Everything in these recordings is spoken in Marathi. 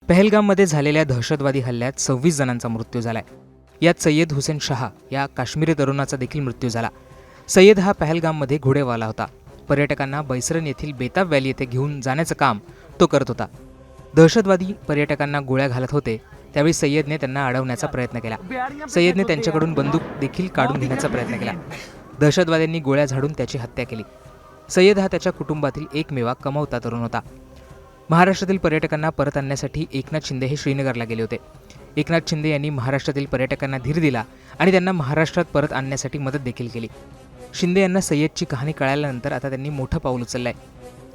पहलगाममध्ये झालेल्या दहशतवादी हल्ल्यात 26 जणांचा मृत्यू झालाय. यात सय्यद हुसेन शाह या काश्मीरी तरुणाचा देखील मृत्यू झाला. सय्यद हा पहलगाममध्ये घोडेवाला होता. पर्यटकांना बैसरन येथील बेताब व्हॅली येथे घेऊन जाण्याचं काम तो करत होता. दहशतवादी पर्यटकांना गोळ्या घालत होते त्यावेळी सय्यदने त्यांना अडवण्याचा प्रयत्न केला. सय्यदने त्यांच्याकडून बंदूक देखील काढून घेण्याचा प्रयत्न केला. दहशतवाद्यांनी गोळ्या झाडून त्याची हत्या केली. सय्यद हा त्याच्या कुटुंबातील एकमेवा कमावता तरुण होता. महाराष्ट्रातील पर्यटकांना परत आणण्यासाठी एकनाथ शिंदे हे श्रीनगरला गेले होते. एकनाथ शिंदे यांनी महाराष्ट्रातील पर्यटकांना धीर दिला आणि त्यांना महाराष्ट्रात परत आणण्यासाठी मदत देखील केली. शिंदे यांना सय्यदची कहाणी कळाल्यानंतर आता त्यांनी मोठं पाऊल उचललंय.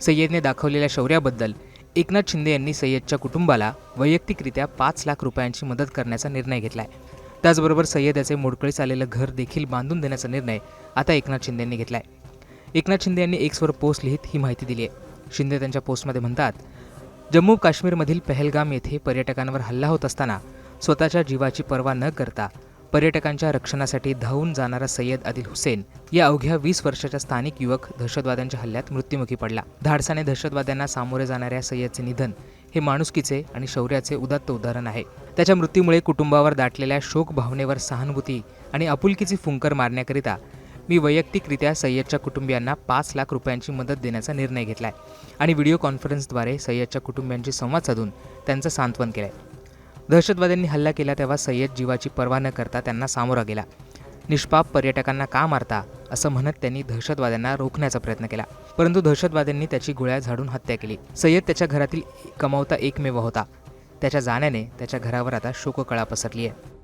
सय्यदने दाखवलेल्या शौर्याबद्दल एकनाथ शिंदे यांनी सय्यदच्या कुटुंबाला वैयक्तिकरित्या 5 लाख रुपयांची मदत करण्याचा निर्णय घेतलाय. त्याचबरोबर सय्यद याचे मोडकळीस आलेलं घर देखील बांधून देण्याचा निर्णय आता एकनाथ शिंदे यांनी घेतलाय. एकनाथ शिंदे यांनी एक्सवर पोस्ट लिहित ही माहिती दिली आहे. शिंदे त्यांच्या पोस्टमध्ये म्हणतात, जम्मू काश्मीरमधील पहलगाम येथे पर्यटकांवर हल्ला होत असताना स्वतःच्या जीवाची पर्वा न करता पर्यटकांच्या रक्षणासाठी धावून जाणारा सय्यद आदिल हुसेन या अवघ्या 20 वर्षाच्या स्थानिक युवक दहशतवाद्यांच्या हल्ल्यात मृत्युमुखी पडला. धाडसाने दहशतवाद्यांना सामोरे जाणाऱ्या सय्यदचे निधन हे माणुसकीचे आणि शौर्याचे उदात्त उदाहरण आहे. त्याच्या मृत्यूमुळे कुटुंबावर दाटलेल्या शोक भावनेवर सहानुभूती आणि आपुलकीची फुंकर मारण्याकरिता मी वैयक्तिकरित्या सय्यदच्या कुटुंबियांना 5 लाख रुपयांची मदत देण्याचा निर्णय घेतलाय आणि व्हिडिओ कॉन्फरन्सद्वारे सय्यदच्या कुटुंबियांशी संवाद साधून त्यांचं सांत्वन केलंय. दहशतवाद्यांनी हल्ला केला तेव्हा सय्यद जीवाची पर्वा न करता त्यांना सामोरा गेला. निष्पाप पर्यटकांना का मारता असं म्हणत त्यांनी दहशतवाद्यांना रोखण्याचा प्रयत्न केला, परंतु दहशतवाद्यांनी त्याची गोळ्या झाडून हत्या केली. सय्यद त्याच्या घरातील कमावता एकमेव होता. त्याच्या जाण्याने त्याच्या घरावर आता शोककळा पसरली आहे.